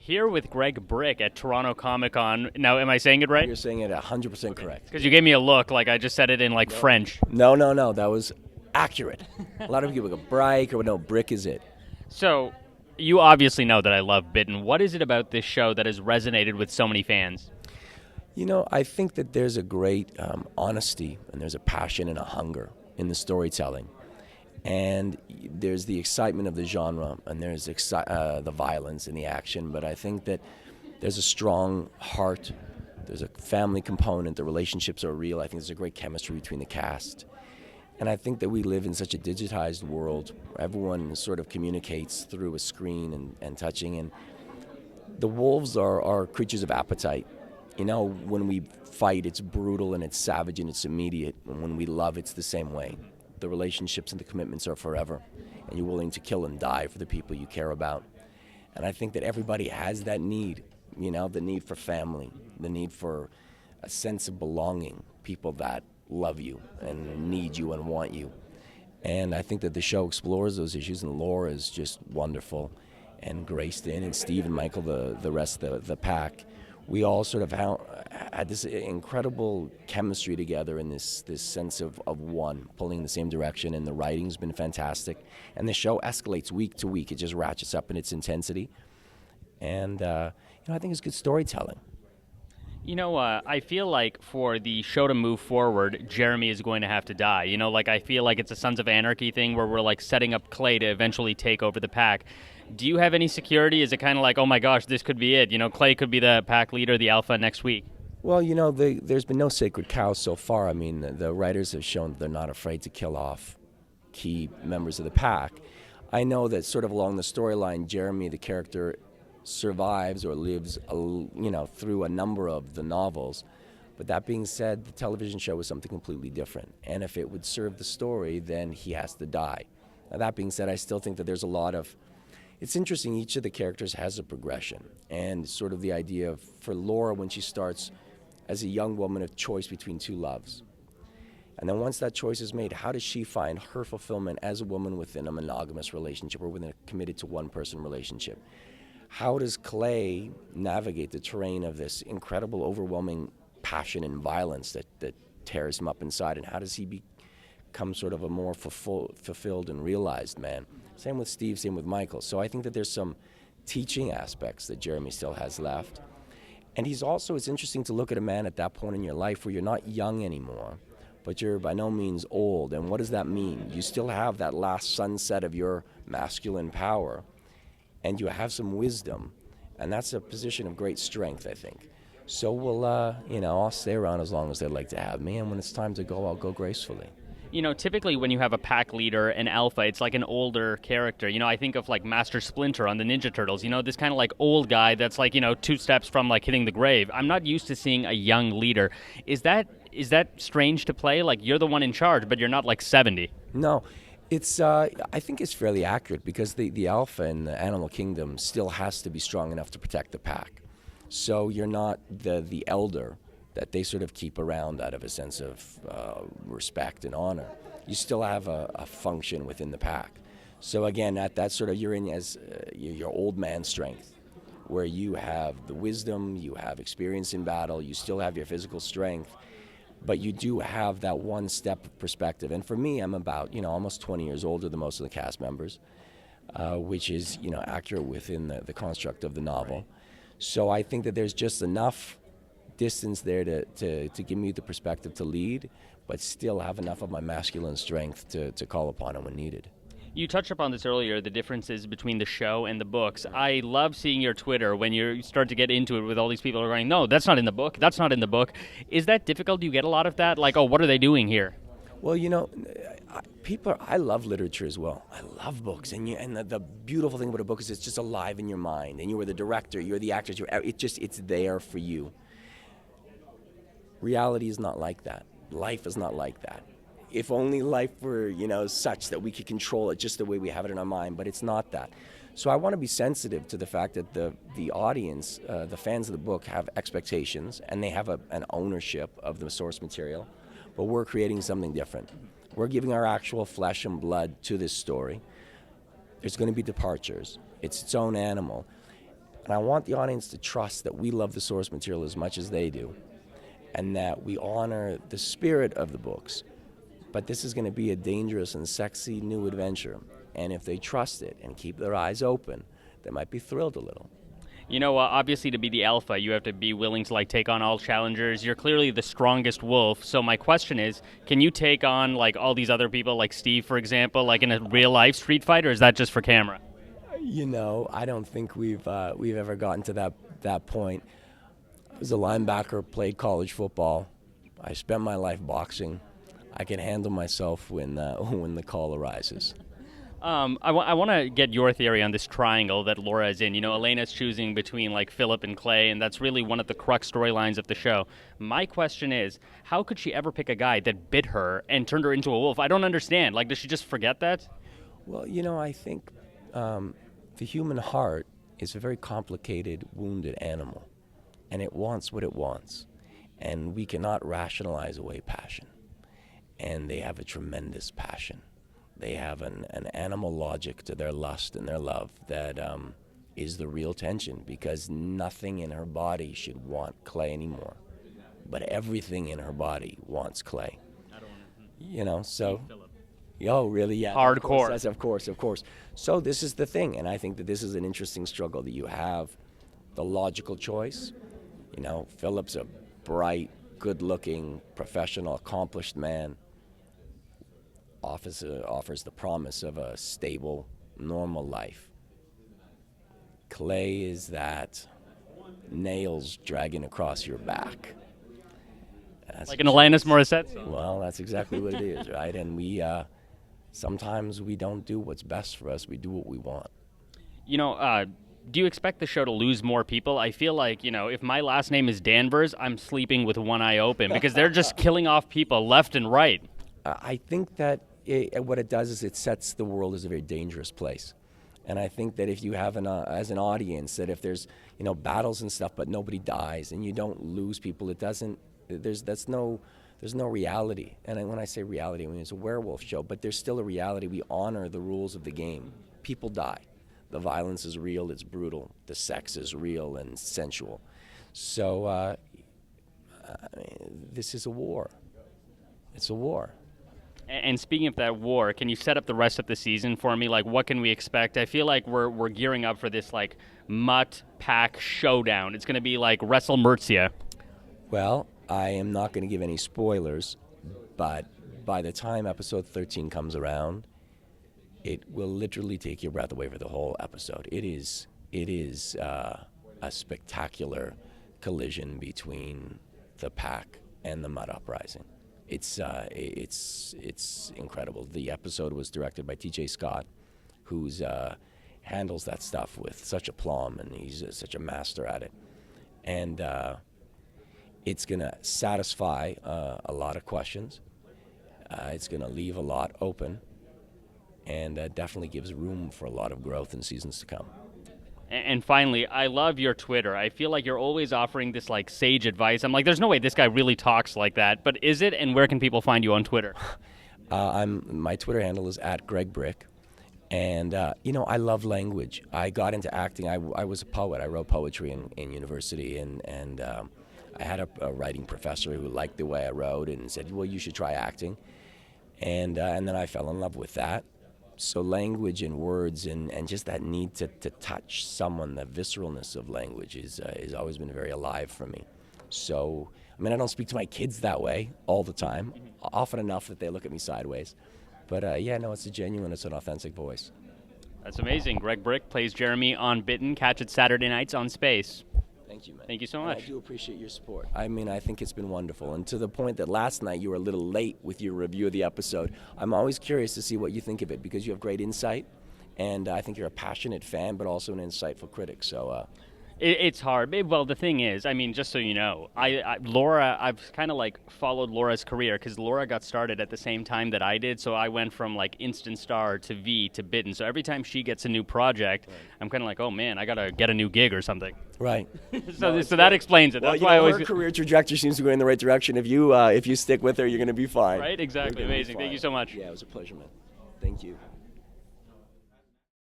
Here with Greg Brick at Toronto Comic Con. Now, am I saying it right? You're saying it 100% correct. Because you gave me a look like I just said it in like French. No. That was accurate. A lot of people go Brick or no, Brick is it. So, you obviously know that I love Bitten. What is it about this show that has resonated with so many fans? You know, I think that there's a great honesty and there's a passion and a hunger in the storytelling. And there's the excitement of the genre and there's the violence and the action. But I think that there's a strong heart. There's a family component. The relationships are real. I think there's a great chemistry between the cast. And I think that we live in such a digitized world where everyone sort of communicates through a screen and touching. And the wolves are creatures of appetite. You know, when we fight, it's brutal and it's savage and it's immediate. And when we love, it's the same way. The relationships and the commitments are forever. And you're willing to kill and die for the people you care about. And I think that everybody has that need, you know, the need for family, the need for a sense of belonging, people that love you and need you and want you. And I think that the show explores those issues, and Laura is just wonderful, and Grayston and Steve and Michael, the rest of the pack. We all sort of had this incredible chemistry together in this sense of one, pulling in the same direction, and the writing's been fantastic. And the show escalates week to week. It just ratchets up in its intensity. And, I think it's good storytelling. You know, I feel like for the show to move forward, Jeremy is going to have to die. You know, like I feel like it's a Sons of Anarchy thing where we're like setting up Clay to eventually take over the pack. Do you have any security? Is it kind of like, oh my gosh, this could be it? You know, Clay could be the pack leader, the alpha next week. Well, you know, there's been no sacred cows so far. I mean, the writers have shown that they're not afraid to kill off key members of the pack. I know that sort of along the storyline, Jeremy, the character, survives or lives, through a number of the novels. But that being said, the television show is something completely different. And if it would serve the story, then he has to die. Now, that being said, I still think that there's a lot of... It's interesting, each of the characters has a progression. And sort of the idea of, for Laura, when she starts as a young woman, a choice between two loves. And then once that choice is made, how does she find her fulfillment as a woman within a monogamous relationship or within a committed to one person relationship? How does Clay navigate the terrain of this incredible, overwhelming passion and violence that tears him up inside? And how does he become sort of a more fulfilled and realized man? Same with Steve, same with Michael. So I think that there's some teaching aspects that Jeremy still has left. And it's interesting to look at a man at that point in your life where you're not young anymore, but you're by no means old. And what does that mean? You still have that last sunset of your masculine power, and you have some wisdom, and that's a position of great strength, I think. So I'll stay around as long as they'd like to have me, and when it's time to go, I'll go gracefully. You know, typically when you have a pack leader, an alpha, it's like an older character. You know, I think of like Master Splinter on the Ninja Turtles. You know, this kind of like old guy that's like, 2 steps from like hitting the grave. I'm not used to seeing a young leader. Is that strange to play? Like, you're the one in charge, but you're not like 70. No. I think it's fairly accurate because the alpha in the animal kingdom still has to be strong enough to protect the pack. So you're not the elder that they sort of keep around out of a sense of respect and honor. You still have a function within the pack. So again, that sort of you're in as your old man strength, where you have the wisdom, you have experience in battle, you still have your physical strength, but you do have that one step of perspective. And for me, I'm about, almost 20 years older than most of the cast members, which is, accurate within the construct of the novel. So I think that there's just enough distance there to give me the perspective to lead, but still have enough of my masculine strength to call upon it when needed. You touched upon this earlier, the differences between the show and the books. I love seeing your Twitter when you start to get into it with all these people who are going, no, that's not in the book, that's not in the book. Is that difficult? Do you get a lot of that? Like, oh, what are they doing here? Well, I love literature as well. I love books, and the beautiful thing about a book is it's just alive in your mind, and you are the director, you're the actors, it's there for you. Reality is not like that. Life is not like that. If only life were, such that we could control it just the way we have it in our mind, but it's not that. So I want to be sensitive to the fact that the audience, the fans of the book, have expectations, and they have an ownership of the source material, but we're creating something different. We're giving our actual flesh and blood to this story. There's going to be departures. It's its own animal. And I want the audience to trust that we love the source material as much as they do, and that we honor the spirit of the books. But this is going to be a dangerous and sexy new adventure. And if they trust it and keep their eyes open, they might be thrilled a little. You know, obviously to be the alpha, you have to be willing to like take on all challengers. You're clearly the strongest wolf. So my question is, can you take on like all these other people, like Steve, for example, like in a real life street fight, or is that just for camera? You know, I don't think we've ever gotten to that point. I was a linebacker, played college football. I spent my life boxing. I can handle myself when the call arises. I want to get your theory on this triangle that Laura is in. You know, Elena's choosing between like Philip and Clay, and that's really one of the crux storylines of the show. My question is, how could she ever pick a guy that bit her and turned her into a wolf? I don't understand. Like, does she just forget that? Well, you know, I think the human heart is a very complicated, wounded animal, and it wants what it wants, and we cannot rationalize away passion. And they have a tremendous passion. They have an animal logic to their lust and their love that is the real tension, because nothing in her body should want Clay anymore, but everything in her body wants Clay. You know, so. Oh, really? Yeah. Hardcore. Of course. So this is the thing, and I think that this is an interesting struggle, that you have the logical choice. You know, Philip's a bright, good-looking, professional, accomplished man. Offers the promise of a stable, normal life. Clay is that nails dragging across your back. That's Like an Alanis Morissette song. Well, that's exactly what it is, right? And we sometimes we don't do what's best for us. We do what we want. You know, do you expect the show to lose more people? I feel like, you know, if my last name is Danvers, I'm sleeping with one eye open because they're just killing off people left and right. I think that what it does is it sets the world as a very dangerous place. And I think that if you have as an audience, that if there's, you know, battles and stuff, but nobody dies and you don't lose people, there's no reality. And when I say reality, I mean it's a werewolf show, but there's still a reality. We honor the rules of the game. People die. The violence is real, it's brutal. The sex is real and sensual. So this is a war. It's a war. And speaking of that war, can you set up the rest of the season for me? Like, what can we expect? I feel like we're gearing up for this, like, Mutt Pack showdown. It's going to be like Wrestle Mercia. Well, I am not going to give any spoilers, but by the time episode 13 comes around, it will literally take your breath away for the whole episode. It is a spectacular collision between the Pack and the Mutt Uprising. It's incredible. The episode was directed by T.J. Scott, who's handles that stuff with such aplomb, and he's such a master at it. And it's going to satisfy a lot of questions. It's going to leave a lot open, and definitely gives room for a lot of growth in seasons to come. And finally, I love your Twitter. I feel like you're always offering this like sage advice. I'm like, there's no way this guy really talks like that. But is it? And where can people find you on Twitter? My Twitter handle is @GregBrick. And, you know, I love language. I got into acting. I was a poet. I wrote poetry in university. And I had a writing professor who liked the way I wrote and said, well, you should try acting. And then I fell in love with that. So language and words and just that need to touch someone, the visceralness of language has always been very alive for me. So, I mean, I don't speak to my kids that way all the time, often enough that they look at me sideways. But yeah, no, it's it's an authentic voice. That's amazing. Greg Brick plays Jeremy on Bitten. Catch it Saturday nights on Space. Thank you, man. Thank you so much. I do appreciate your support. I mean, I think it's been wonderful. And to the point that last night you were a little late with your review of the episode. I'm always curious to see what you think of it, because you have great insight. And I think you're a passionate fan, but also an insightful critic. So It's hard. Well, the thing is, I mean, just so you know, Laura, I've kind of like followed Laura's career because Laura got started at the same time that I did. So I went from like instant star to V to Bitten. So every time she gets a new project, right, I'm kind of like, oh man, I got to get a new gig or something. Right. So that explains it. Well, That's why her career trajectory seems to go in the right direction. If you stick with her, you're going to be fine. Right, exactly. Amazing. Thank you so much. Yeah, it was a pleasure, man. Thank you.